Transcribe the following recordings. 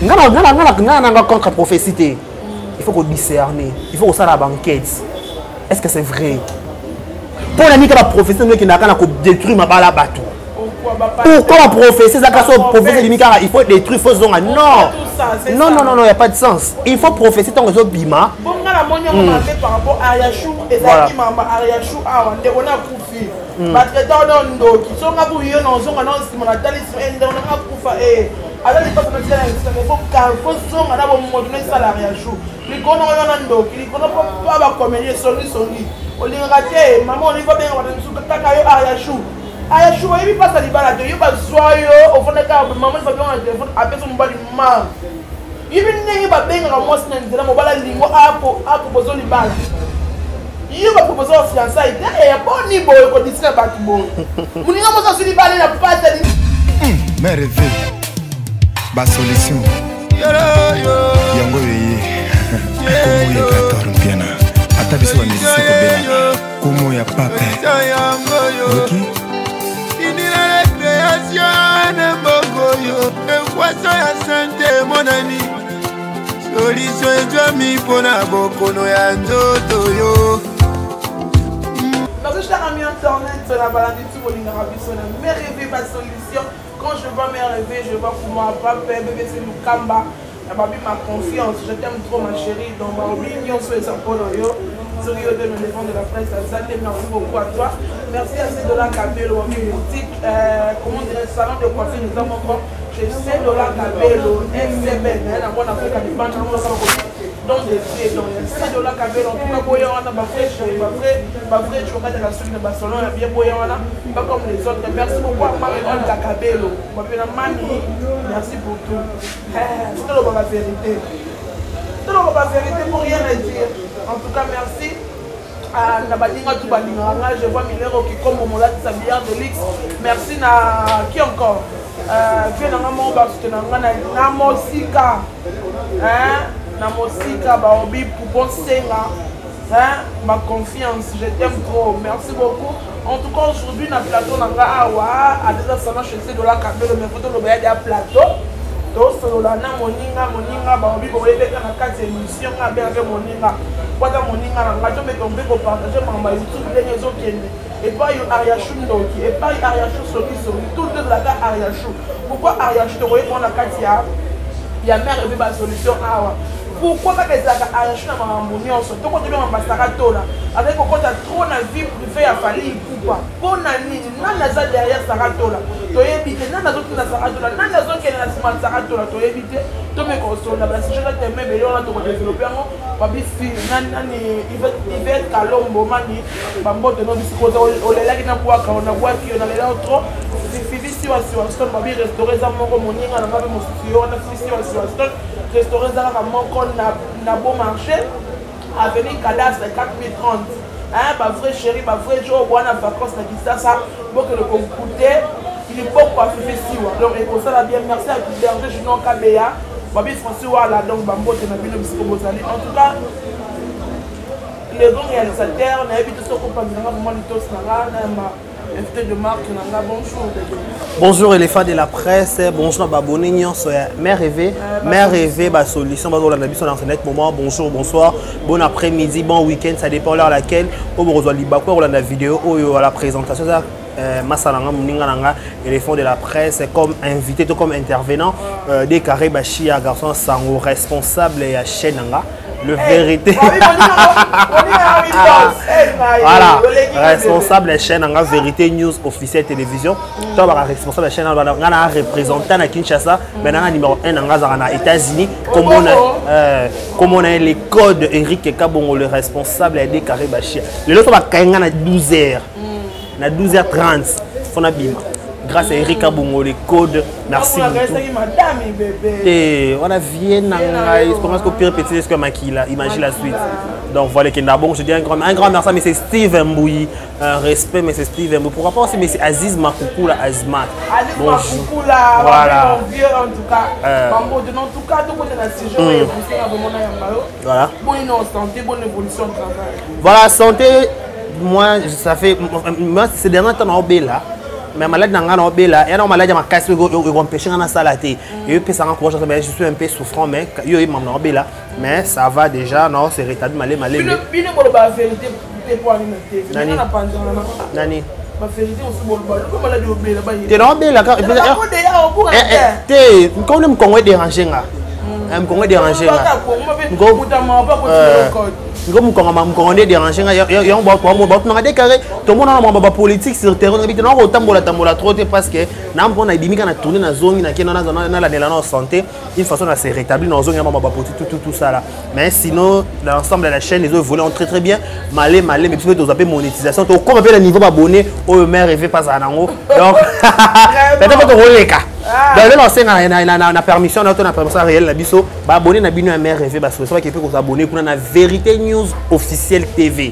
Ngana contre prophétie. Il faut qu'on discerne, il faut qu'on fasse la banquette. Est-ce que c'est vrai? Pour la nique la prophétie, qui n'a qu'à détruire ma balle à bateau. Pourquoi la prophétie, il faut détruire faux zones? Non, non, non, non, il n'y a pas de sens. Il faut prophétiser ton réseau Bima. Par rapport à Ariachou, et Ariachou, on a profité. Qui sont à bouillon, on a mon atalisme, on a profité. Alors, il faut qu'on a un salarié à chou. Les qu'on a un dos, qui ne pas comme il est sonné. On est raté, maman, on y va bien, on a un chou. Ariachou, il passe à l'ibala, il va soyer au fond de la maman, il va bien un téléphone, après son bal de main. Il va bien ramasser un mobile lingua à proposer l'ibala. Il va proposer aux fiançailles, et à bon niveau, il va dire que c'est un bâtiment. Vous n'avez pas sur l'ibala, il n'a pas de mais rêver. Ba solution. Yango yeye. Komo ya 14 piana. Ata biso ba musicien ko bela. Komo ya pape. OK. Inira création na bogoyo. Ekwaso ya santé mon ami. Solution ejami pona bokono ya nzoto yo. Parce que je t'ai remis internet sur la balade du tout, on a vu mais rêver ma solution. Quand je vois mes rêves, je vois pour moi, papa, bébé, c'est Lukamba. Elle m'a mis ma confiance. Je t'aime trop, ma chérie. Donc, ma opinion sur les apôtres, sur Rio de l'éléphant de la presse, ça merci beaucoup à toi. Merci à Cédola Cabello, boutique, comment dire, salon de coiffure, nous avons encore chez Cédola Cabello, SCB, elle a mon Afrique, elle a donc des pieds, donc Cédola Cabello, en tout cas, Boyan, on a ma vraie chocade de la suite de Barcelone, bien Boyan, pas comme les autres. Merci beaucoup à Marie-Olga Cabello, merci pour tout. C'est la vérité. C'est la vérité pour rien à dire. En tout cas, merci. Je vois Milero qui comme au de sa bière de l'X. Merci à qui encore? Namosika. Namosika, Baobi, pour bon senga. Ma confiance, je t'aime trop. Merci beaucoup. En tout cas, aujourd'hui, dans le plateau, on a déjà salon chez Cédola Cabello, mais photo le à plateau. Donc, Solana, Moninga, Baobi, pour aider dans la 4 émissions, à bien Moninga. Quoi dans Moninga, on a jamais tombé pour partager ma YouTube, les autres et pas Ariachou Ndoki, et pas Ariachou Soki, tout le monde là Ariachou. Pourquoi Ariachou, tu vois, on a 4 il y a mère et ma solution. Pourquoi pas que ça Ariachou n'a pas mon so to ko to ba masarato là avec ko ta trop na vie privée a fallu poupa pour nani na za derrière sarato là to éviter na zo na sarato là na zo ke na sima sarato là to éviter to me console là si je te mets mais là to ko développer ngo pa bi fi nani il va être calombo mani ba mbote no bisiko o lela ki na kwa ka na kwa ki na lela trop Fifi si wa stone ba bi restaurer za moko moninga na ba bi mosio na Fifi si wa stone restaurer za ka moko na bon marché avenue cadastre 4030 hein ba vrai chéri ba vrai jour bon na vacances na Kinshasa pour que le coûter il est beaucoup pas Fifi si wa donc et pour ça la bien merci à Berger Junon Kabea ba bi François wala donc ba mbote na bino bisiko bozali en tout cas les grands réalisateurs na habité so ko pa ngana mo litos na ma invité de marque na bonjour. Bonjour éléphant de la presse, bonjour baboni nyonso ya mère rêvé ba solution ba la biso dans net moment. Bonjour, bonsoir, bon après-midi, bon week-end, ça dépend l'heure à laquelle on reçoit libako ou la vidéo ou à la présentation ça Massalanga Mouninga Nanga éléphant de la presse comme invité comme intervenant des carrés bachi à garçon sango responsable et chaîne Nanga. Le vérité. Voilà, responsable de la chaîne en Vérité News officielle télévision. Toi, responsable de la chaîne, on a un représentant à Kinshasa, maintenant numéro 1 aux États-Unis. Comme on a les codes Eric Kabongo, le responsable des carrés Bachia. Le lot, on va à 12h. À 12h30, on a bim. Grâce à Eric Kabongo, les codes. Merci beaucoup. Et on a Vienne, je pense que pire petit ce que Makila, imagine la suite. Donc voilà, je dis un grand merci à M. Steve Mbouyi, respect M. Steve Mbouyi. Pourquoi pas aussi M. Aziz Makoukou, Azmat. Bonjour. Voilà. En tout cas, tout côté de la séjour, voilà. Bonne santé, bonne évolution de travail. Voilà, santé, moi, ça fait. Moi, ces derniers temps, on est là. mais maladie nanga na obela et na maladie ma casse ko empêcher na sala te et puis ça encourage mais je suis un peu souffrant mais yo il m'a na obela mais ça va déjà non c'est rétabli malé bino bolo ba vérité te pour animer te na panza na nani ba vérité aussi bolo ba ko maladie obela ba te na obela ka te quand on me congo déranger nga me congo déranger nga ngo mukongo ne déranger nga yo ba na décarré tout monde na ba politique sur terrain na bitona ko tambola trop parce que na mpona ibimika na tourner na zongi na kena na la nela na santé une façon à se rétablir dans zongi na ba politique tout ça là mais sinon l'ensemble de la chaîne les autres volent très bien malé mais puis tu appelles monétisation tu comme appelle le niveau abonné au maire rêvé pas à nango donc peut-être que roleka donc là c'est na permission na permission réelle na biso ba abonné na bino maire rêvé parce que ça va qu'il peut vous abonner pour na vérité news officielle TV.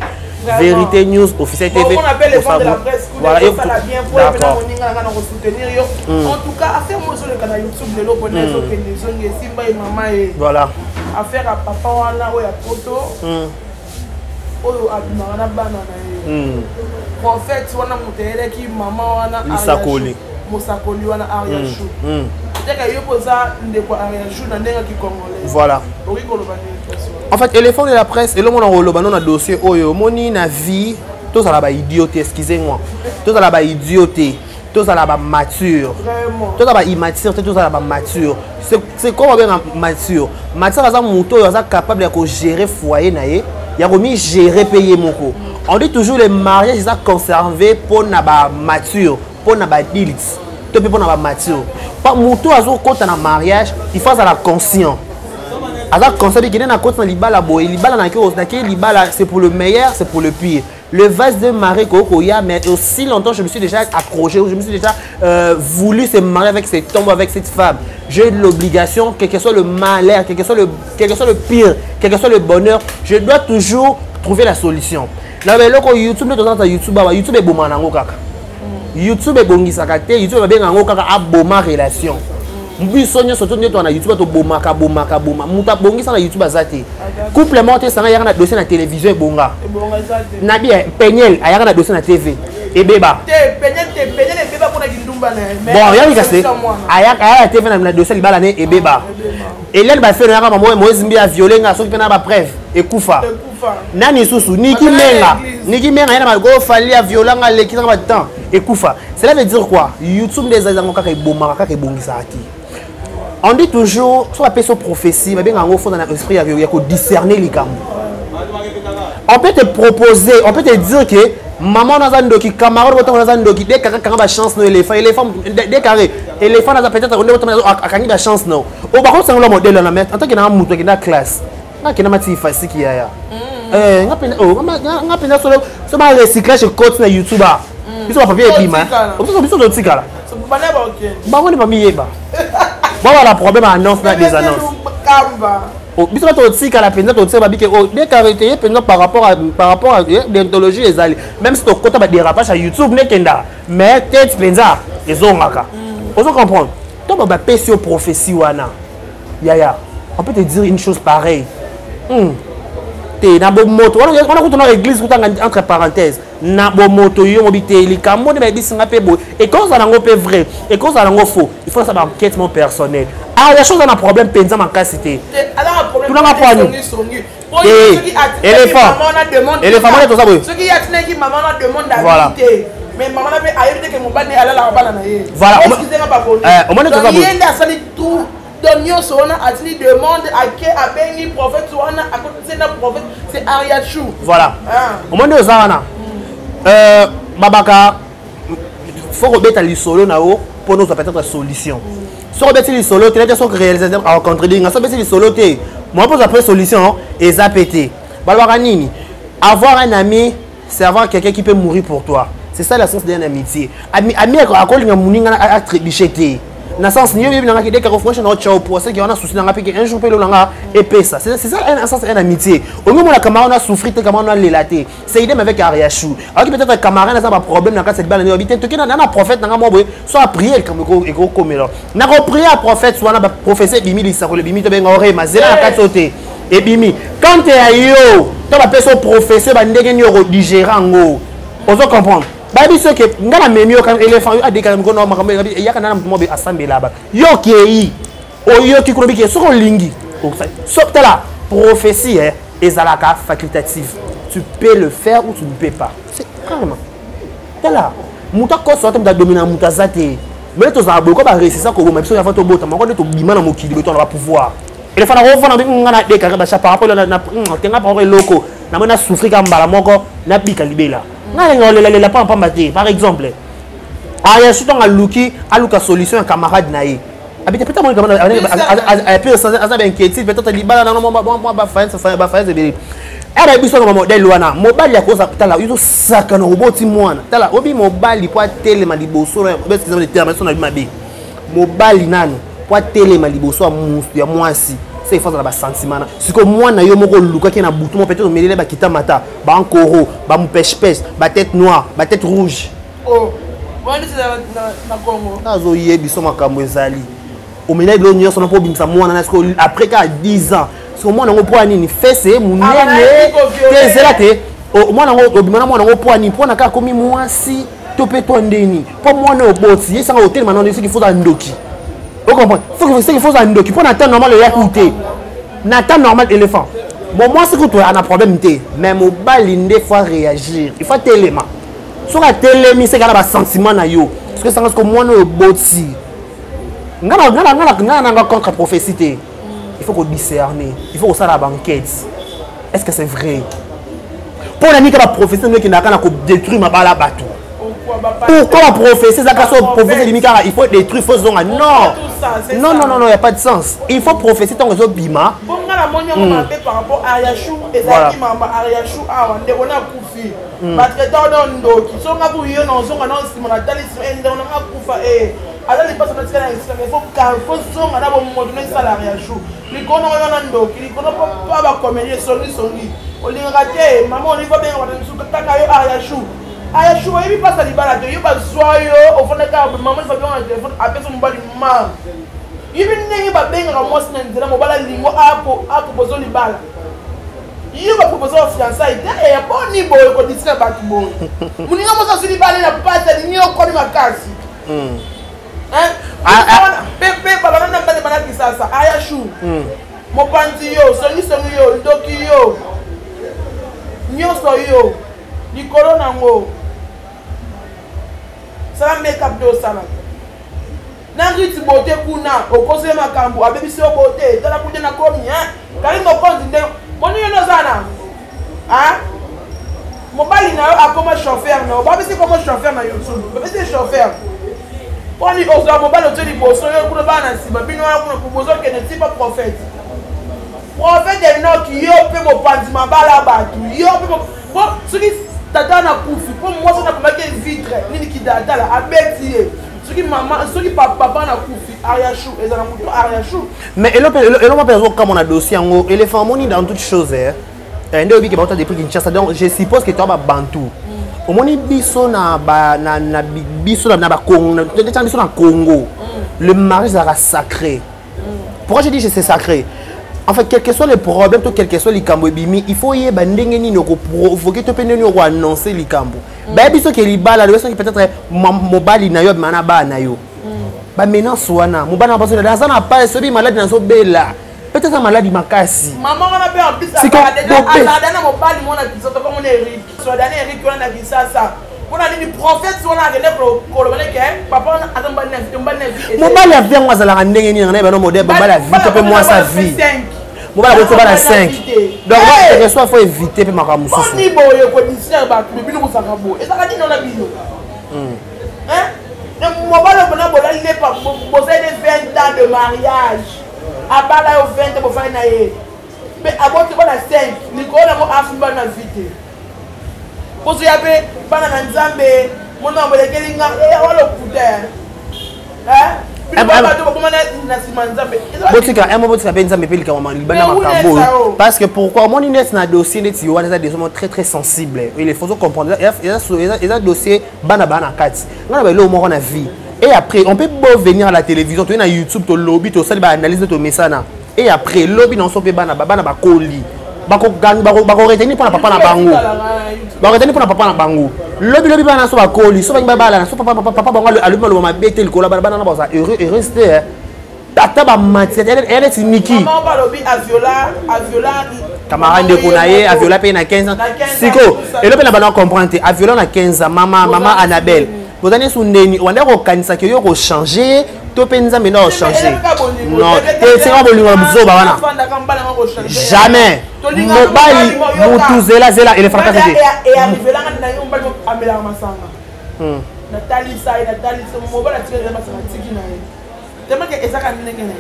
Vérité News officielle TV. On appelle les gens de la presse. Voilà, d'accord. En tout cas, affaire moi sur le canal YouTube de l'opponent que les gens Simba et maman et voilà. Affaire à papa wana ou à photo. Oyo abimana banana. Prophète wana mutele ki maman wana Musakoli. Musakoli wana Ariachou. Peut-être que yo posa ndeko Ariachou na ndenga ki congolais. Voilà. En fait, éléphant de la presse, et le monde en rôle, on a dossier, oyo, moni na vie, tous à la bas idioté, excusez-moi, tous à la bas idioté, tous à la bas mature, tous à la bas immature, tous à la bas mature. C'est quoi bien mature? Mature, c'est un mouton, il est capable de gérer foyer, il y a remis gérer payer mon co. On dit toujours les mariages, ils sont conservés pour na bas mature, pour na bas deals, tout pour na bas mature. Pas mouton, quand on a un mariage, il faut avoir la conscience. Alors, quand on a côté libala boy, libala na libala c'est pour le meilleur, c'est pour le pire. Le vase de Marie Kokoya, mais aussi longtemps je me suis déjà accroché, je me suis déjà voulu se marier avec cet homme, avec cette femme. J'ai l'obligation, quel que soit le malheur, quel que soit le pire, quel que soit le bonheur, je dois toujours trouver la solution. Là, mais là, YouTube, YouTube est bon manango kaka. YouTube est bon gisakate, YouTube est bien manango kaka a bon relation. Mbisonyo surtout nyoto na YouTube to bomaka muta bongi sana YouTube azate couple monté sana yaka na dossier na télévision e bonga na bien peñel ayaka na dossier na TV et beba peñel e beba pour na kindumba na bon yaka kase ayaka TV na dossier libala ne e beba et là ba faire yaka maman Moïse Mbi a violé nga so pena ba preuve e kufa nani susu niki menga yana go fali a violanga lekisa ba temps e kufa cela veut dire quoi YouTube des azango kaka e bomaka kaka e bongisa ati. On dit toujours, soit la personne prophétie, mais bien en fond dans l'esprit, il y a que discerner les gamins. On peut te proposer, on peut te dire que maman dans un doki, camarade dans un doki, dès qu'il y a chance, l'éléphant, dès qu'il l'éléphant dans peut-être on a chance non. Au par contre, c'est un modèle dans la mettre. En tant qu'il y a un mouton qui est dans la classe, il y a un petit facile qui est là. On a pensé sur le recyclage de côte sur YouTube. Ils sont pas papier et bima. Ils sont d'autres là. Bah on est pas mis bah. Voilà le problème annonce des annonces. Oh, bis tu aussi qu'à la peine tu sais pas que oh dès qu'arrêter par rapport à l'idéologie les alliés même si tu côté ba dérapage à YouTube ne kenda mais tête penza ils ont ngaka. On peut comprendre. Toi ba pesio prophétie wana. Ya on peut te dire une chose pareille. Na bo moto on a ko na église entre parenthèses na bo moto yo mobité likambo ne ba bisinga pe bo et quand ça nango pe vrai et quand ça nango faux il faut ça ba enquête personnel ah la chose on a problème penza ma casité alors problème éléphant to ça boy ce qui a tenu qui maman na demande la vérité mais maman na pe ayé que mon bane ala la bana na ye voilà au moins to ça boy tout donc nyonso wana atili demande à bengi prophète wana à côté de prophète c'est Ariachou voilà au moins de ça wana babaka faut rebeta lisolo nao pour nous peut-être la solution so rebeta lisolo tu n'as pas réaliser en contredire so rebeta lisolo te moi pose après solution et zapété balwaka nini avoir un ami c'est avoir quelqu'un qui peut mourir pour toi c'est ça la sens d'une amitié ami à kolinga muninga a trébicheté na sens ni yobi nanga kideka refresh na chao pour ça qui on a souci nanga piquer un jour pelo nanga épais ça c'est ça un sens une amitié au moins la camarade on a souffrir comment on a l'élaté c'est idem avec Ariachou alors que peut-être camarade n'a pas problème dans cette balle habiter to kina na prophète nanga mo boy soit prier comme ego comme là na ko prier à prophète soit na professeur bimi li sakole bimi to benga ore mazela na katote et bimi quand tu es yo to ba personne professeur ba ndenge ni digérer ngo on doit comprendre babi ce que ngana memi yo kan éléphant a décalé ko no makambe ya kana mo be assemblée là-bas yo kei o yo ki krobi ke so ko lingi so tala prophétie hein ezalaka facultative tu peux le faire ou tu ne peux pas c'est carrément tala muta ko so tam da dominer muta zate mais to za bo ko ba réussir ça ko bo mais so ya fa to bota ma ko to bima na mokili be to na pouvoir il faut na revendre ngana décalé ba cha par rapport na tenga par loko na mona souffrir ka mbala moko na bika libela la par exemple il y a surtout un looki à Luka solution un camarade naïe habite peut-être moi peut-être inquiétude peut-être libala non moi ba faire c'est bien elle a besoin de modèle wana mobile ya kosa tala yuto saka no roboti mwana tala obi mobile kwa telema liboso parce que les termes sont na bimabe mobile nano kwa telema liboso ya mwasi c'est force na ba sentiment si ko mwana yo moko luka ki na bouton peut-être melele ba kita mata ba encoro ba mpêche ba tête noire ba tête rouge oh wani na Congo nazo yebiso makambo ezali o menai lo nyonso na po bimisa mwana na sko après ka 10 ans si ko mwana ngo po nini fesse munene tezela te o mwana ngo obimana mwana ngo po nini po na ka komi mwasi to pe to ndeni po mwana oboti yesa ngo hotel maintenant ce qu'il faut ndoki. Vous comprenez? Il faut un document. Pour Nathan normal, il y a coûté. Nathan normal, éléphant. Bon, moi, c'est que tu as un problème. Mais mon bal, il faut réagir. Il faut téléma. Sur la téléma, c'est qu'il y a un sentiment. Parce que ça reste comme moi, nous, boti. On a contre prophétie. Il faut qu'on discerne. Il faut qu'on soit à la banquette. Est-ce que c'est vrai? Pour la nuit, la prophétie, qui n'a qu'à détruire ma balle à bateau. Pourquoi la prophétie, il faut détruire faux zones? Non, il n'y a pas de sens. Il faut prophétie tant que les bima. Par rapport à Ariachou, et ça qui m'a Ariachou, on a couffé. Parce que dans le dos, qui sont à bouillon, on s'en a si on a talé sur un don, on a couffé. Alors les personnes qui sont il faut qu'un faux son, on a bon modèle ça l'Ariachou. Les gens ont un dos, qui ne connaissent pas comment ils sont lit. On les raté, maman, on y va bien, on a une soupe de Ariachou. Ariachou, il passe à l'ibala, il va soyer au fond de la table, maman, il va bien un téléphone, après son bal de main. Il va bien ramasser un mobile lingo à proposer l'ibala. Il va proposer aux fiançailles, il n'y a pas ni beau qu'on dit ça, pas bon. Mon n'y a pas de l'ibala, il n'a pas de l'igno qu'on ma casse. Pépé, papa, n'a pas de banane qui ça, Ariachou. Mon panty yo, Sony yo, Doki yo, Nyoso yo, Nicolo Nango. Ça va make up de ça. Nangiti beauté kuna, au conseil makambo, a baby so beauté, dans la beauté na komi, hein. Quand il me compte, mon yo no zana. Hein? Mon bali na a comme chauffeur, non. Babi c'est comme chauffeur na YouTube. Babi c'est chauffeur. Pour lui osa mon bali au bosso, yo kuna bana si, babi no kuna proposer que ne pas prophète. Prophète est non qui yo peut mo pandi ma bala batu. Yo peut bon, ce qui tata na kufi, pour moi ça na pas que vitre, ni qui data la abeti. Ce qui maman, ce qui papa na kufi, Ariachou, et ça na muto Ariachou. Mais et l'homme peut comme on a dossier en éléphant moni dans toutes choses hein. Ndé obi ki ba des prix Kinshasa donc je suppose que tu as bantou. Au moni biso na biso na ba Congo, biso na Congo. Le mariage sera sacré. Pourquoi je dis que c'est sacré? En fait, quel que soit le problème, quel que soit les cambo bimi, il faut y aller bandengeni no ko provoquer to peneni ko annoncer les cambo. Ba biso ke libala le qui peut-être mobali na yo mana ba na yo. Ba maintenant soana, mobali na parce que dans ça na pas ce bi malade na so bela. Peut-être malade makasi. Maman on a bien en plus ça na mobali mona biso to comme on est Eric. So dane Eric on a dit ça. On a dit prophète on a gagné pour le que papa on a tombé na mobali a bien moi ça la ndengeni na ba no modèle mobali a vite peu moi sa vie. Mobile a beaucoup de 5. Donc, il faut éviter de faire ça. On est bon, il faut dire ça, mais il faut ça. Et ça va dire dans la vidéo. Hein? Mobile, il n'est pas posé de 20 ans de mariage. À part là, 20 ans pour faire une. Mais avant, tu vas à 5. Nicolas, on a fait une vite. Parce qu'il y avait un Nzambe, mon nom, il y a quelqu'un qui a le coup d'air. Hein? Parce que pourquoi mon inès na dossier des très très sensible il faut comprendre il y a dossier bana 4 on a le on a vie et après on peut venir à la télévision tu es na YouTube to lobby to ça analyse de message et après lobby non so pe bana ba koli bako retenir pour papa na bango ba retenir pour papa na bango lobi bana so ba koli so ba bala so papa bango aluma lo mabete likolo bana na ba ça heureux rester tata ba matière elle est Niki maman ba lobi aviola camarade ko na ye aviola pe na 15 ans siko et le pe na bana comprendre aviola na 15 ans maman Annabelle vous allez sous neni on a ko kanisa que yo ko changer to penza mais non changer non c'est pas bolingo mzoba wana jamais mobali mutu zela et le fracas et aviola na yo mbali amela masanga Nathalie mobali atire masanga tiki na ye tellement que ezaka ndenge na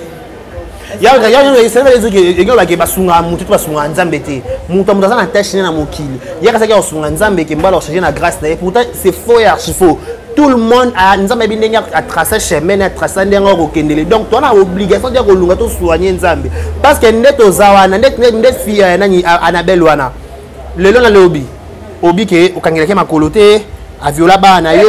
ye c'est vrai que ego ba ke basunga mutu to basunga nzambe te mutu mutu na tâche na mokili yaka saki osunga nzambe ke mbala changer na grâce na ye pourtant c'est faux et archi faux. Tout le monde a nzambe bindenga a tracé chemin a tracé ndenga ko kendele donc toi na obligation de ko lunga to soigner nzambe parce que ndeto zawana ndet fille nani Annabelle wana lelo na lobby obi ke okangeleke makolote aviola bana yo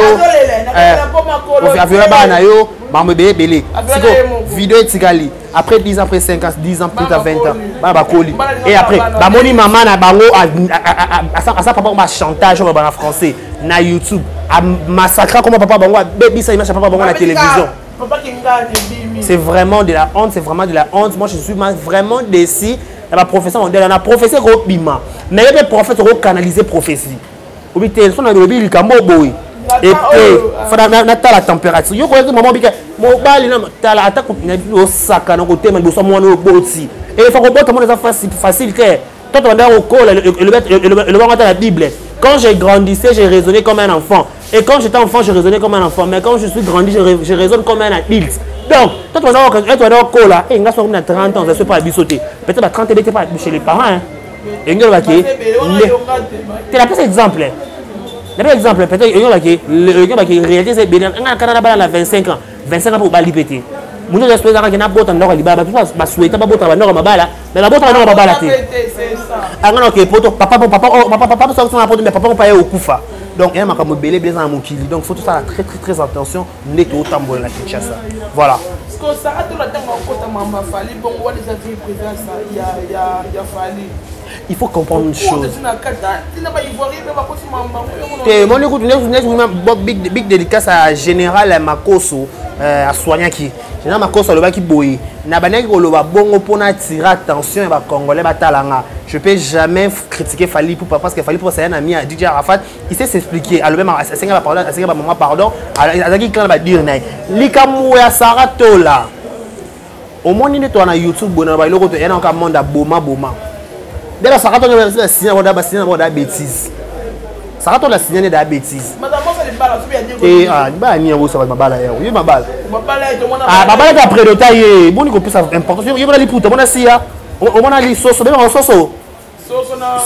aviola bana yo mambe belé siko vidéo etikali après 10 ans après 5 ans 10 ans plus à 20 ans ba koli et après ba moni maman na bango à ça papa ba chantage ba en français na YouTube a massacrer comment papa bango baby ça image papa bango à la télévision. C'est vraiment de la honte, c'est vraiment de la honte. Moi je suis vraiment déçu de la profession mondiale. La prophétie ko bima mais les prophètes ko canaliser prophétie obi tel son na lobi likambo boy et puis fada na ta la température yo ko maman bika mobali na ta la attaque na bio saka na ko tema bo so mo na boti et il faut que bota mo ça facile que toi tu vas au col le bon dans la Bible. Quand j'ai grandissé, j'ai raisonné comme un enfant. Et quand j'étais enfant, je raisonnais comme un enfant. Mais quand je suis grandi, je raisonne comme un adulte. Donc, toi, tu vas avoir un col là. Et il y a 30 ans, je ne sais pas bisoter. Peut-être à 30 ans, tu n'es pas chez les parents. Et il y a tu as plus exemple. Exemple, peut-être il y a qui réalité, c'est bien. Il y a un Canada à 25 ans. 25 ans pour bali péter. Mon Dieu, j'espère qu'il y a un bot en or, il va souhaiter pas bot en or, mais la bot en or, va ah non, ok, papa, mais papa, pas au Koufa. Donc, il y a un belé bien dans mon kili. Donc, il faut tout ça très attention. N'est au tambour la Kinshasa. Voilà. Parce que ça a tout le temps encore maman Fali. Bon, on les a vu présent ça. Il y a Fali. Il faut comprendre une chose. Big dédicace à Général Makoso, à soignant qui. Général Makoso, le bas qui boye. Nabanek ou le bas bon pour attirer attention et Congolais batalanga. Je peux jamais critiquer Fali Poupa parce que Fali Poupa c'est un ami à DJ Arafat. Il sait s'expliquer. Alors même à Senga pardon, à Senga maman pardon. À qui clan va dire naï. Likamu ya Saratola. Au moins il est toi na YouTube bon ba iloko to yana ka monde boma. Dès la Saratola la signer on bêtise. Saratola la signer da bêtise. Madame ça les balles et ba ni on ça va mabala hier. Oui mabala. Mabala d'après de taille. Bon ko plus importance. Il va li puta bona sia. On mona li soso bema soso.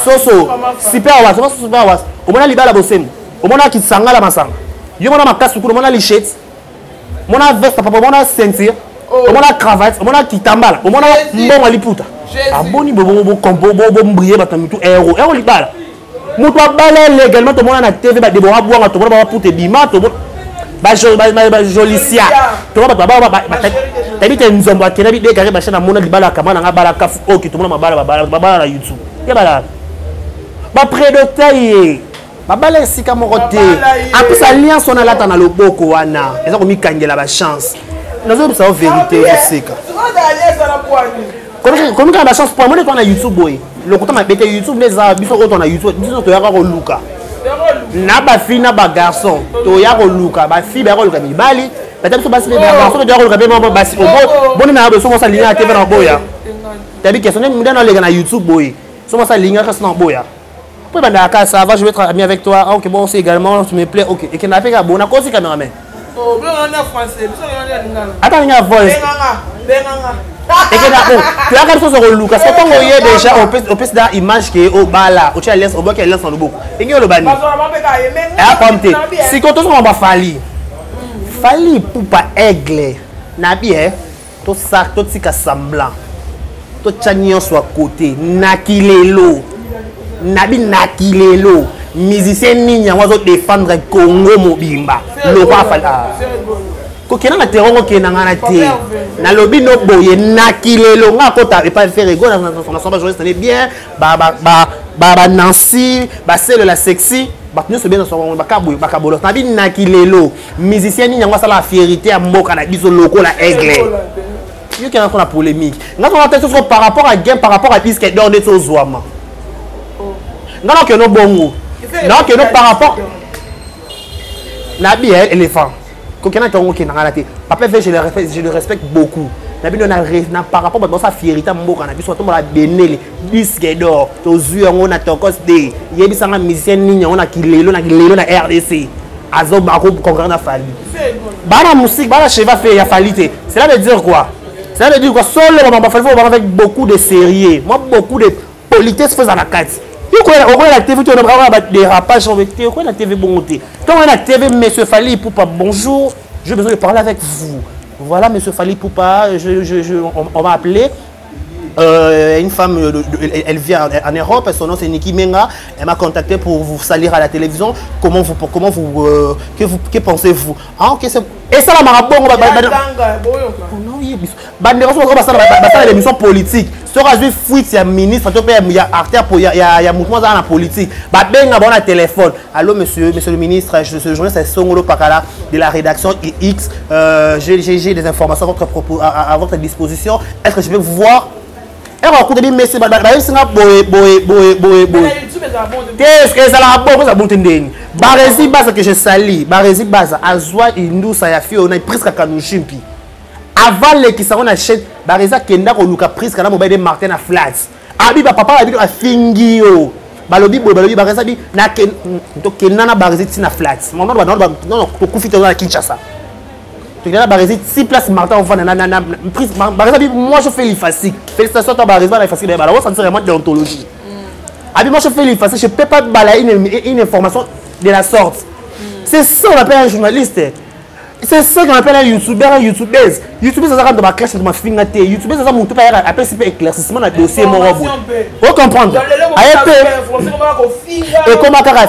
Soso. Super was, super was. On mona li bala bosem. On mona ki sangala masanga. Yo mona makasu ko mona li shirt. Mona veste papa mona ceinture. On mona cravate, on mona kitambala. On mona mbonga li puta. Aboni bo mbrier batamitu héros li bala. Mutu bala légalement to mona na TV ba debora bwanga to mona ba puta bima to ba jolicia. To ba tabite nzombo akena bi de kare ba chana mona libala kamana nga bala kafu oki to mona mabala na YouTube. Ya bala. Ba près de taille. Babala sika morote. Après alliance on a là dans le boko wana. Eza ko mi kangela ba chance. Nazo ça vérité sika. Comment quand la chance pour moi on a YouTube boy. Le côté ma bête YouTube les a biso on a YouTube, biso to yaka ko luka. Na ba fille na ba garçon, to yaka ko luka, ba fille ba ko luka mi bali. Peut-être que basi ba garçon to yaka ko luka be mo basi o bon na ba so mo sa ligne TV na boya. Tabi question ne mudana le na YouTube boy. So mo sa ligne ka na boya. Pour banda ça va, je vais être ami avec toi. Ah, ok bon c'est également tu me plais. OK. Et qu'on a fait bon na ko si cameraman. Oh, bien on est français. Attends, il y a voice. Et que là, tu as quelque chose sur le Lucas. Quand on y est déjà, on peut se dar image qui est au bas là, au challenge, au bas qui est là dans le bouc. Et qui est le bani. Et à compter. Si quand on va Fali, Fali pour pas aigle, nabi hein, tout ça, tout ce qui est semblant, tout chagnon soit côté, nakilelo, nabi nakilelo. Musicien ninya wazo défendre Congo mobimba le roi fala ko kena na terrongo kena ngana te na lobi no boye nakilelo nga kota et pas faire ego na son journaliste bien ba Nancy ba celle la sexy Batno se bien dans bakabolo. Nabi nakilelo. Musicien ni nyangwa sala fierté à mboka na biso loko la aigle. Yo qui a la polémique. Nga on attend sur par rapport à game par rapport à disque d'or de Zouama. Nga non que no bongo. Non que no par rapport Nabi éléphant. Kokena tongo ki na te. Papa je le respecte beaucoup. Nabi na par rapport à sa fierté mboka na biso to la benele disque d'or to zuango na tokos de yebisanga musicien ni on a kilelo na RDC azo ba ko concurrent na Fali bana musique bana cheva fait ya Falité. Cela veut dire quoi? Cela veut dire quoi? Solo on va faire avec beaucoup de sérieux, moi beaucoup de politesse faisant la carte. Yo ko la TV tu on a des rapages avec TV ko la TV bonté. Quand on a la TV monsieur Fally Ipupa bonjour, j'ai besoin de parler avec vous. Voilà, monsieur Fally Ipupa, on m'a appelé. Une femme, elle vient en Europe, son nom c'est Niki Menga. Elle m'a contacté pour vous salir à la télévision. Que pensez-vous? Ah, ok, c'est. Et ça, la marabon, l'émission politique. Sur Azul Fuit, il y a ministre, il y a artère, il y a mouvement dans la politique. Ben, on a téléphone. Allô, monsieur le ministre, ce journée, c'est Songolo Pakala de la rédaction X. J'ai des informations à votre disposition. Est-ce que je vais vous voir? Qu'est-ce que ça la bonne ça bon tendeni barezi basa que je sali barezi basa azwa indusa ya fio na presque kanushimpi avant les qui sont na chaîne bareza kenda ko luka presque na mobile de Martin na flats abi ba papa abi a fingio balobi bareza bi na ken to kenana barezi tina flats non to kufita na Kinshasa. Tu as Barési 6 places Martin on va prise Barési moi je fais l'effacique. Félicitations à Barési dans l'effacique. Alors on s'en vraiment déontologie. Abi moi je fais l'effacique, je peux pas balayer une information de la sorte. C'est ça qu'on appelle un journaliste. C'est ça qu'on appelle un youtubeur, un youtubeuse. Youtubeuse ça rentre dans ma classe de ma finalité. Youtubeuse ça monte pas après c'est éclaircissement dans dossier mon robot. Vous comprendre. Et comment kaka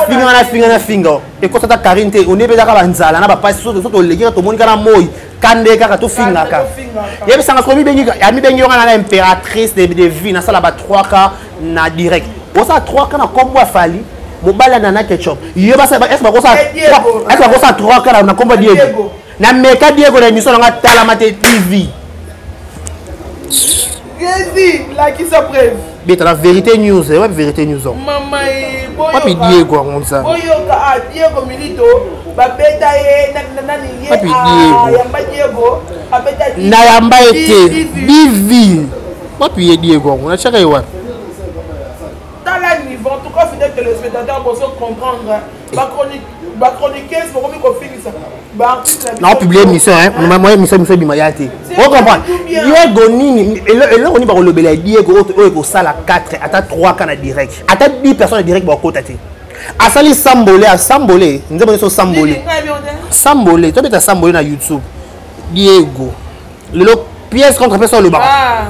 finga. Et quand ça ta Karine on est déjà ka banzala na ba passe so to legira to monika na moyi. Kande kaka to finga ka. Yebi sanga ko mi bengi ami bengi on na impératrice de vie na sala ba 3K na direct. On ça 3K na combo Fally. Mobala nana ketchup. Yeba ça est-ce que ça 3K na combo Diego. Na meka Diego na émission nga tala mate TV. Qu'est-ce la qui se preuve. Bête la vérité news, ouais vérité news. Maman Papi Diego comme ça. Boyoka a Diego Milito, ba beta ye nani ye. Papi Diego. Yamba Diego, a beta na yamba été Divi. Papi Diego, on a cherché ouais. Dans la niveau, en tout cas, fidèle téléspectateur pour se comprendre. Ma chroniqueuse pour qu'on finisse ça. Non, publier émission, hein. Moi, émission Bimayate. On comprend. Diego, et là, on y va relever Diego, au salle 4, à 3 canaux direct. À 10 personnes direct, bon, côté. À Sali Sambolé, à Sambolé. Nous avons dit Sambolé. Sambolé, tu as Sambolé sur YouTube. Diego. Le pièce contre personne le bar.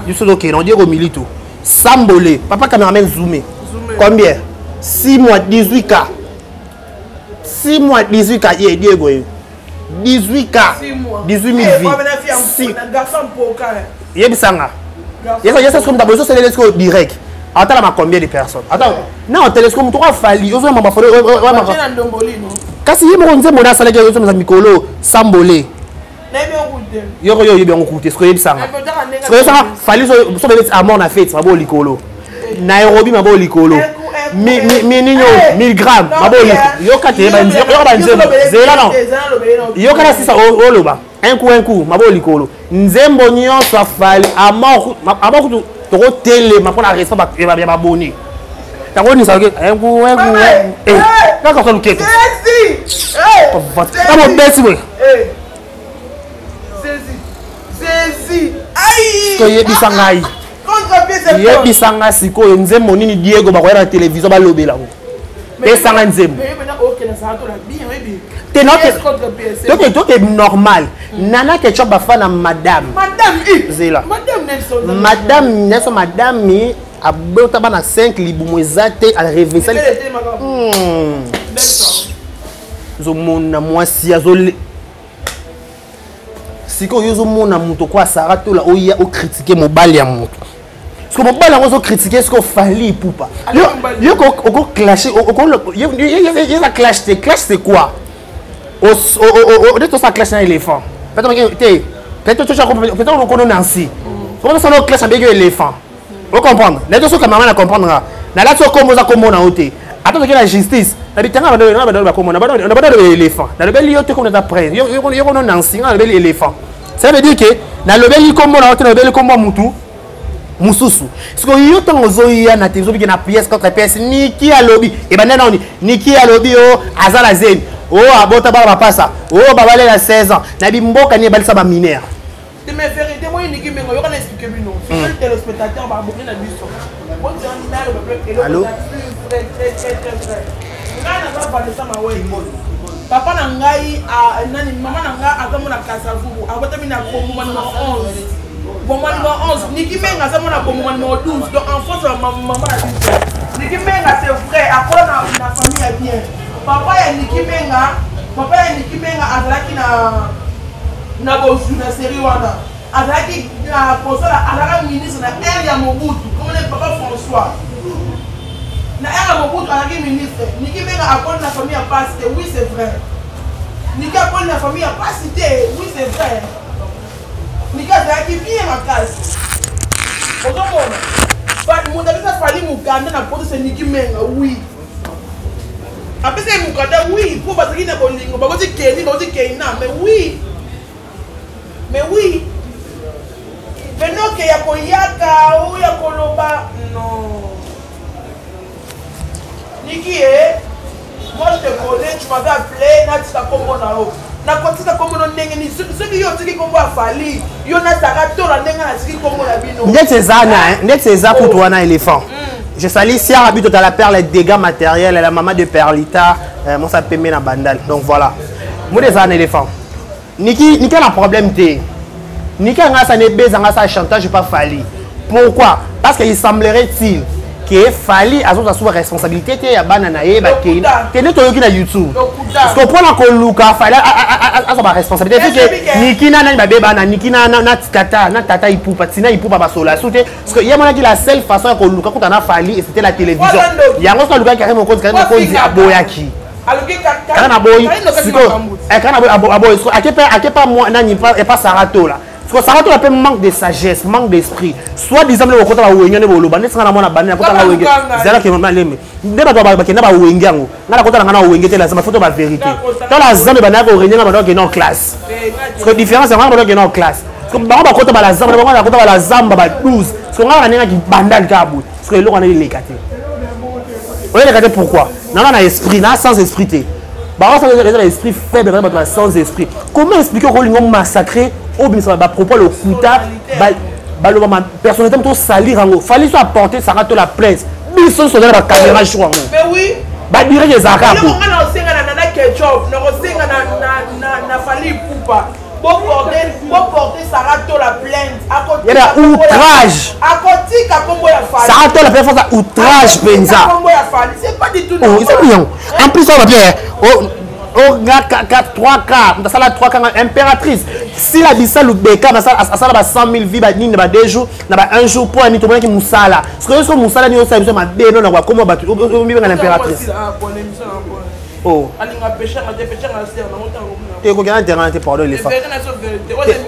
YouTube, ok, non, Diego Milito. Sambolé. Papa caméraman zoomé. Combien? 6 mois, 18K. 6 mois, 18K. Diego. 18K. 18 000 vies. Yebisanga. Yesa comme d'abord, c'est le direct. Attends, ma combien de personnes? Attends. Non, télescope, tu as fallu. On va faire. Kasi yemo mona sala ke yoso mikolo Sambolé. Yo bien écouté. Ce que yebisanga. Ce que yebisanga fallu so bebet amon na fête, mabo likolo. Nairobi mabo likolo. Minino 1000 grammes mabo yo kate ba nzembo zela non yo kana sisa oloba un coup mabo likolo nzembo nyonso afali amoko to tele mapona respect ba ba boni tango ni sa un coup kaka so lukeko kamo besi we Zezi ai ko yebisa ngai yebisanga sikoyo nzembo nini Diego bakoya na télévision balobela ngo pesanga nzembo te normal nana ketchup bafana madame zela madame Nelson madame mi abota bana 5 libumu ezate a réveiller zo mona mwasi azole sikoyo zo mona muto kwa Sarah to la oya o critiquer mobile ya muto. que mon bal on critiquer ce qu'on fallait pour pas yo on clasher on a clash c'est quoi au de tout ça clash un éléphant peut-être on connaît Nancy comment ça on clash avec un éléphant vous comprendre les deux sont comme maman la comprendra na là tu comme ça comme on a ôté attends que la justice habitanga ba comme on a pas l'éléphant na le bel yo te comme ça près yo on Nancy na le bel éléphant ça veut dire que na le bel comme on a ôté na le bel comme mutu mususu parce que yo tango zoya na tezo bi na pièce contre pièce niki a lobby e bana na niki a lobby o azala zen o abota ba pasa o babale la 16 ans na bi mboka ni balisa ba mineur de mes vérités moi niki mengo yo kana expliquer bino le téléspectateur ba bokina na biso moi c'est un numéro de bloc et le très ngana ba ba de sama we papa na ngai a nani mama na ngai akamona kasavubu abota mina ko mo na 11 bon moi numéro 11 Niki Menga c'est mon abonnement numéro 12 donc en France maman a dit Niki Menga c'est vrai après la famille est bien papa ya Niki Menga azalaki na bozu na série wana azalaki na posala azalaki ministre na air ya Mobutu comme le papa François na air ya Mobutu azalaki ministre Niki Menga après la famille a passé oui c'est vrai Niki après la famille a passé oui c'est vrai Nika zaki bien ma case. Otomona. Mon ami ça fallait Mukanda na poto c'est Niki Menga oui. Après c'est Mukanda oui pour parce qu'il na bolingo ba ko ti Keni ba ko ti Keina mais oui. Mais oui. Mais non que ya koyaka ou ya koloba non. Niki moi je te connais tu m'avais appelé na ti ta kombo na o. Na kotisa kombo no ndenge ni soki yo tiki kombo afali yo na saka tola ndenge na tiki kombo la bino ndek césar pour toi na éléphant je salue Sia habite à la perle les dégâts matériels et la maman de Perlita mon ça pemé na bandal donc voilà moi des un éléphant Niki a problème té Niki nga ça ne beza nga ça chantage pas fali pourquoi parce qu'il semblerait-il que fali a sous responsabilité te ya banana ye ba ke ne to yoki na YouTube parce que pour la koluka fali a sa responsabilité que Niki na ba beba na Niki na tata ipupa tina ipupa ba sola soute parce que yamona ki la seule façon ko luka ko na fali et c'était la télévision yango so luka carrément ko di aboyaki kana boy siko kana boy aboy so akepa moi nani pas Sarato là. Parce que ça va un manque de sagesse, manque d'esprit. Soit disant que le côté va ouénger le bolo, bandit sera na mona bandit na côté va ouénger. Zéro qui m'a lemme. Débat toi ba kena ba ouénger ngo. Na la côté na ouénger là, ça ma photo ba vérité. Dans la zone bandit ko ouénger na bandit en classe. Parce que différence c'est vraiment bandit en classe. Parce que ba côté ba la zamba, ba côté ba la zamba ba 12. Parce que on a na ki bandal kabu. Parce que le on a les caté. On les caté pourquoi? Non on a esprit, na sans esprit té. Bah ça les esprit faible vraiment sans esprit. Comment expliquer qu'on lingo massacrer au bien ça va propos le kuta ba le personnalité to salir ngo fallait soit apporter ça rate la plainte biso so la caméra jour mais oui ba dire les arabes on a osenga na ketchup na osenga na fali poupa pour porter ça rate la plainte à côté il y a outrage à côté ka kombo ya fali ça rate la plainte ça outrage benza kombo ya fali c'est pas du tout oh c'est bien en plus ça va bien oh 3 quarts dans la 3 quarts impératrice si la bisa lubeka na sala ba 100 000 vies ba nini ba 2 jours na ba 1 jour pour ani to ki musala parce que musala ni o sa biso ma beno na kwa komo ba mi benga impératrice oh alinga pêcher na ser na monta te ko gana terrain te pardon les femmes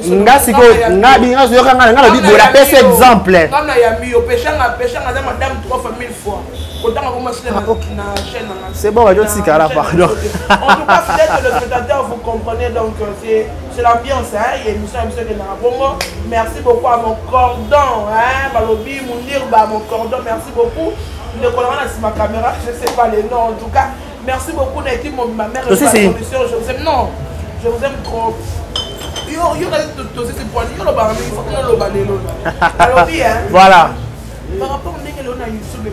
nga siko nga binga so yoka nga bi bola pese exemple comme na yami o pêcher na madame 3 fois 1000 fois. C'est bon, je suis là, pardon. En tout cas, fidèles téléspectateurs, vous comprenez, donc c'est l'ambiance, hein, il y a une émission de Narabomo. Merci beaucoup à mon cordon, hein, Balobi, Mounir, mon cordon, merci beaucoup. Ne connais pas ma caméra, je ne sais pas les noms, en tout cas. Merci beaucoup, l'équipe, ma mère, je vous aime, non, je vous aime trop. Voilà. Par rapport à YouTube,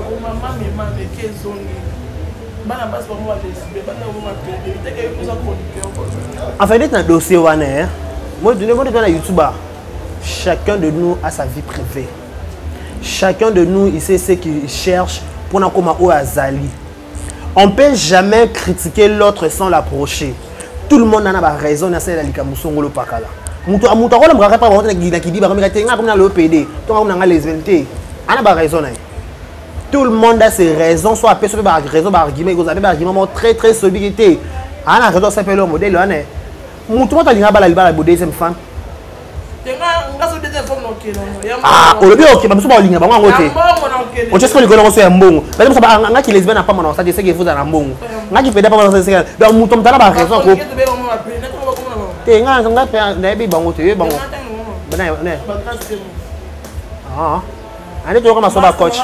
en fait, dans le dossier, moi, YouTube, chacun de nous a sa vie privée. Chacun de nous, il sait ce qu'il cherche pour nous comme au Azali. On ne peut jamais critiquer l'autre sans l'approcher. Tout le monde en a raison, c'est la likamusongolo pakala. Mutu amuta ko la mraka pa wona ki di ba ko mi ka tenga ko na lo PD. To nga lesbienté. On a pas raison. Tout le monde a ses raisons, soit appelé sur par raison, par argument, vous avez des arguments très très solidités. On a raison, ça fait le modèle. Tout le monde a dit que la deuxième femme. Ah, au début, ok, mais pas ligne, pas côté. On cherche que les gars sont un bon. Mais ça va, on a qui lesbienne n'a pas mon ça, c'est que vous avez un bon. On a qui fait pas mon ça, c'est que donc mouton t'as pas raison. T'es un on a fait un début bon côté, bon. Ah. Allez, tu commences à coach.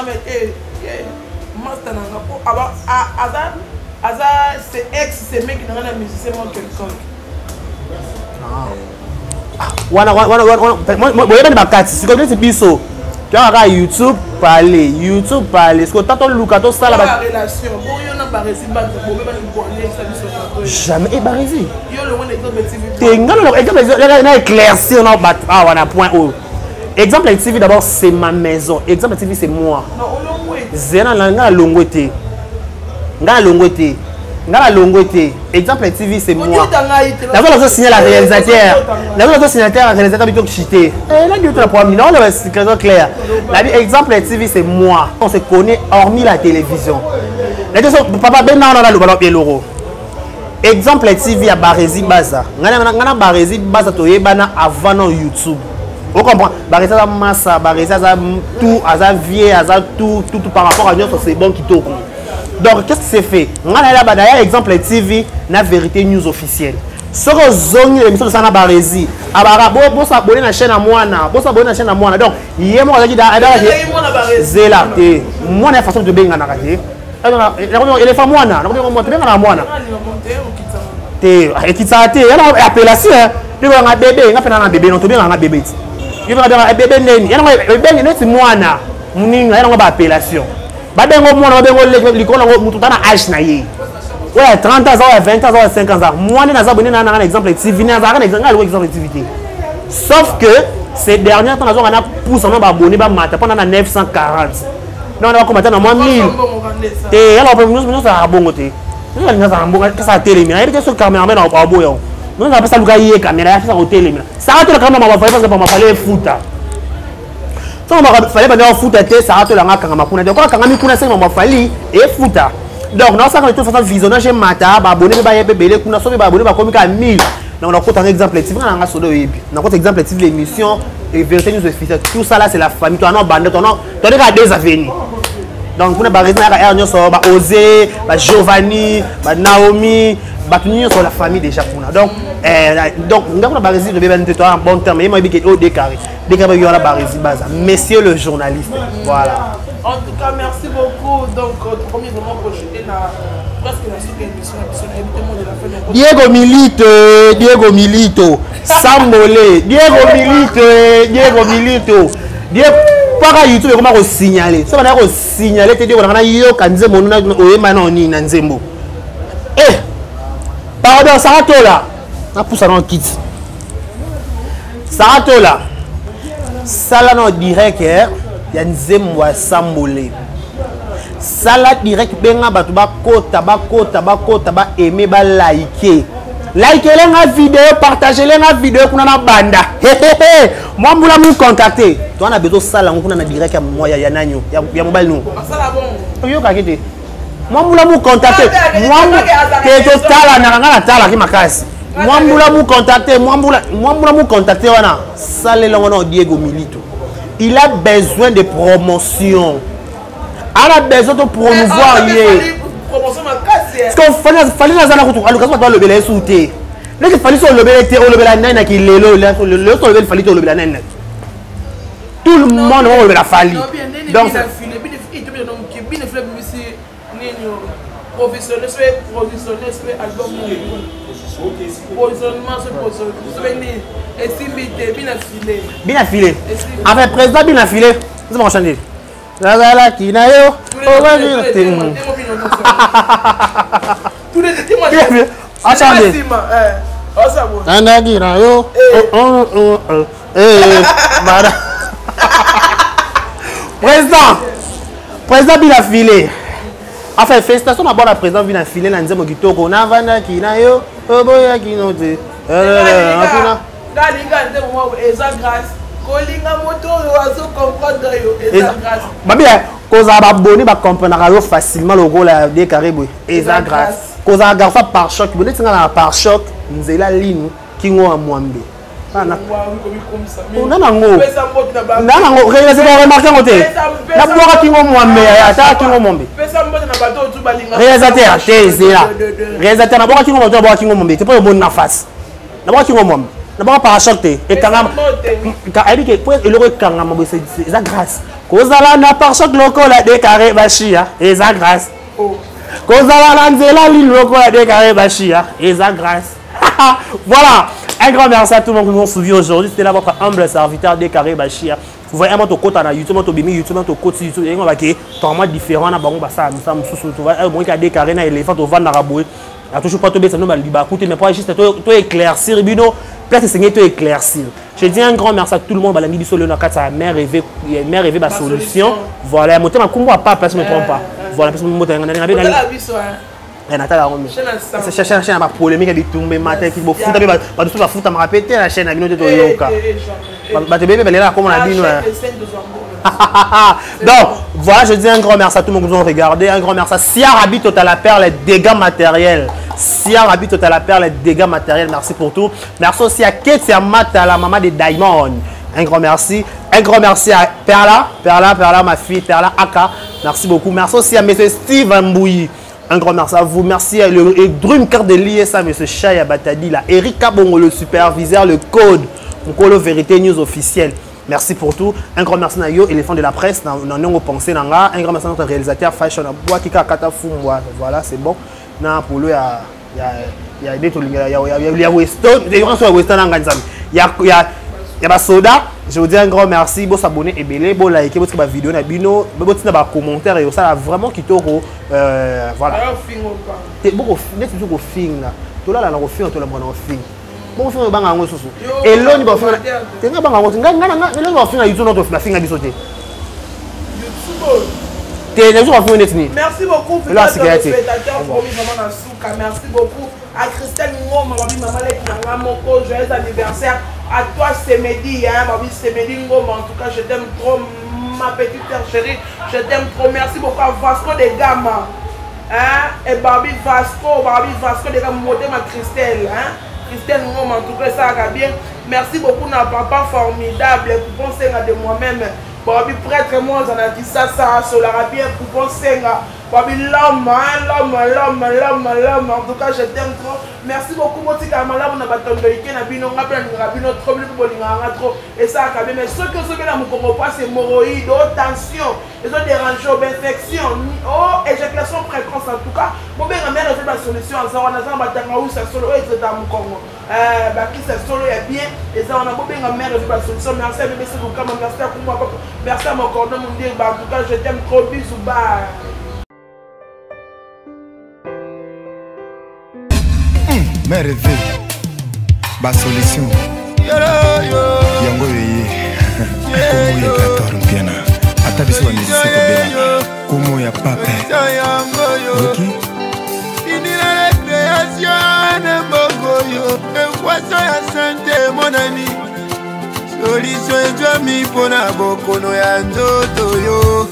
C'est ex, c'est mec qui n'a rien à musicien quelqu'un. Moi, c'est biso. Tu as YouTube parler, YouTube parler. Ce que tu as look à tout ça là. Jamais ébarré. Éclairci, on a point haut. Exemple TV d'abord, c'est ma maison. Exemple TV, c'est moi. Zena nga longote. Nga longote. Nga longote. Exemple TV, c'est moi. D'abord, on signer la réalisateur. D'abord, on signer la réalisateur plutôt que chiter. Et là, tu as pour moi, non, c'est clair. Exemple TV, c'est moi. On se connaît hormis la télévision. Papa Ben on a le ballon l'euro. Exemple TV à Barési Baza. Nga Barési Baza toyebana avant YouTube. Vous comprenez? Barési a massa, Barési a tout, a vie, a tout par rapport à nous, c'est bon qui tourne. Donc, qu'est-ce qui s'est fait? On a là d'ailleurs exemple TV, la vérité news officielle. Ce que zone l'émission de Sana Barési, abara bon s'abonner à la chaîne à moi bon s'abonner à la chaîne à moi. Donc, hier moi j'ai dit zela te moi na façon de benga na raté. Il est pas moi na, donc moi te benga na moi na. Te ekitsa te, elle appellation hein. Tu vas un bébé, on appelle un bébé, on te benga un bébé. Il va dire un bébé neni, elle benga net moi na. Muninga, elle va appellation. Babengo moi na babengo likolo mutu tana âge na ye. Ouais, 30 ans, 20 ans, 50 ans. Moi, je suis abonné à un exemple de TV. Sauf que ces derniers temps, on a poussé un abonné pendant 940. Non, on a commenté à 1000. Et alors, nous sommes à bon côté. Nous sommes à bon côté. Ça a télé. Il y a des caméramans au Pabo. Nous avons ça le caméra. Ça a télé. Ça a télé quand même. On va faire parce que fallait foot. Ça on fallait pas faire foot. Ça a télé la caméra. Donc quand on a mis kuna c'est on va falloir et foot. Donc, nous avons de toute façon visionnage mata, abonné, abonné, nous avons abonné à 1000. Donc, on a un exemple TV, on a un exemple TV l'émission et vérité nous officielle. Tout ça là, c'est la famille. Tu as un bandit, tu as des avenirs. Donc, on a Ernie, Osé, Giovanni, Naomi, nous sommes la famille déjà. Donc, nous avons un bon terme. Mais moi, je suis décarré. Décarré, il y a la Messieurs le journaliste. Voilà. En tout cas, merci beaucoup. Donc, premier moment projeté presque la suite de l'émission. Diego Milito, Sambolé, Diego Milito. Para YouTube, comment on signaler? Ça va dire signaler, tu dis on a yo kanze monuna oyemana oni na nzembo. Eh, pardon, Saratola. Na poussa dans kit. Saratola. Ça là non direct ya nzembo ya Sambolé. Sala direct benga batu bakota ba aimer ba liker. Likez la vidéo, partagez la vidéo kuna na banda. Moi mbula mu contacter. Tu as besoin sala kuna na direct ya moi ya nanyo ya mobile nous. Sala bon. Yo kakete. Moi mbula mu contacter. Moi que to tala na ngana tala ki makasi. Moi mbula mu contacter wana. Sala la wana Diego Milito. Il a besoin de promotion. Il a besoin de promouvoir. Parce qu'il fallait le bel sauter. Là, il fallait le bel qui le tout le monde va la fallu. Donc, bien affilé. Avec président bien affilé. C'est mon chantier. La qui n'a eu. Tous les témoins. Attendez. Président bien affilé. Enfin, félicitations à bord la président bien affilé. Nous avons dit qu'on a vana qui n'a eu. Kolinga moto ozo comprendre yo eza grâce. Babi koza ba boni ba comprendre yo facilement le rôle des caribou. Eza grâce. Koza garfa par choc, bonne tinga na par choc, nzela linu kingo amwambe. Ana. On a nango. Na nango, réaliser ba remarquer ngote. Na boka kingo mwambe ya ta kingo mwambe. Pesa mbote na bato tu balinga. Réalisateur tezela. Réalisateur na boka kingo mwambe, boka kingo mwambe. Tu peux bon na face. Na boka kingo mwambe. D'abord par choc et quand même que pour le quand même c'est la grâce kozala na par choc lokola de carré bashia et la grâce kozala na nzela li lokola de carré bashia et la grâce. Voilà, un grand merci à tout le monde qui nous suivi aujourd'hui. C'était là votre humble serviteur de carré bashia. Vous voyez moi to côté na YouTube, to bimi YouTube, to côté YouTube, on va que totalement différent na bango basa nous sommes sous tu vois moi qui décarré na éléphant to vendre na raboué. A toujours pas tomber ça nous liba écoutez mais pas juste toi éclaircir bino peut-être c'est toi éclaircir. Je dis un grand merci à tout le monde balangi biso le na kata mère rêvé ba solution. Voilà moto ma kumbo pas place me trompe pas. Voilà parce que moto ngana ngana na biso hein. Natala Rome. C'est chaîne pas polémique de tomber matin qui faut futa ba tout ba futa me répéter la chaîne bino to yoka. Ba te bébé là comme on a dit donc voilà, je dis un grand merci à tout le monde qui nous ont regardé, un grand merci à Sia Rabi Total la Perle, les dégâts matériels. Sia Rabi Total la Perle, les dégâts matériels, merci pour tout. Merci aussi à Ketia Mata, la maman des Diamond. Un grand merci. Un grand merci à Perla, ma fille, Perla Aka. Merci beaucoup. Merci aussi à M. Steve Mbouyi. Un grand merci à vous. Merci à le Dreamcard de l'ISA, M. Chaya Batadi, là. Erika Bongo, le superviseur, le code. Mukolo Vérité News officielle. Merci pour tout. Un grand merci à Yo, éléphant de la presse. Nous avons pensé. Un grand merci à notre réalisateur Fashion. Voilà, c'est bon. Pour lui, il y a des trucs. Il y a Weston. Il y a Soda. Je vous dis un grand merci. Vous abonnez et belé. Vous likez votre vidéo. Vous avez commentaire. Et ça vraiment qui t'auro. Voilà. Beaucoup de film là. Tout là, on a fait un film. Bon film banga ngo susu eloni ba film tenga banga ngo ngana eloni ba film YouTube not la film bisote YouTube. Merci beaucoup pour le spectateur promis maman na souka. Merci beaucoup à Christelle Ngoma babi maman leki na moko joyeux anniversaire à toi Semedi hein babi Semedi Ngoma en tout cas je t'aime trop ma petite sœur chérie je t'aime trop merci beaucoup à Vasco de Gama hein et babi Vasco de Gama monter ma Christelle hein Christelle Ngoma, en tout cas, ça va bien. Merci beaucoup, n'a papa formidable. Pour penser à de moi-même. Babi prêtre, moi, j'en ai dit ça, cela va bien. Pour penser à l'homme. En tout cas, je t'aime trop. Merci beaucoup, mon petit camarade. On a battu le week-end. On a trop. Et ça va bien. Mais ce que là, mon compas, c'est hémorroïdes, tension, les autres dérangeants, infection, éjaculation précoce. En tout cas, mon père mère a fait la solution. On a ça solo et c'est dans mon Congo. Qui c'est solo est bien. Et ça, on a beau bien mère a fait la solution. Merci à bébé, c'est merci à moi. Merci à mon cordon, mon Dieu. En tout cas, je t'aime trop. Bisous, bye. Mais rêver, ma solution. Yango yeye, como ya 14 piana. Ata biso musicien to bela. Como ya pape. Ok. Finira la création mbogoyo. Ekwaso ya santé mon ami. Solution ejwa mi pona bokono ya nzoto yo.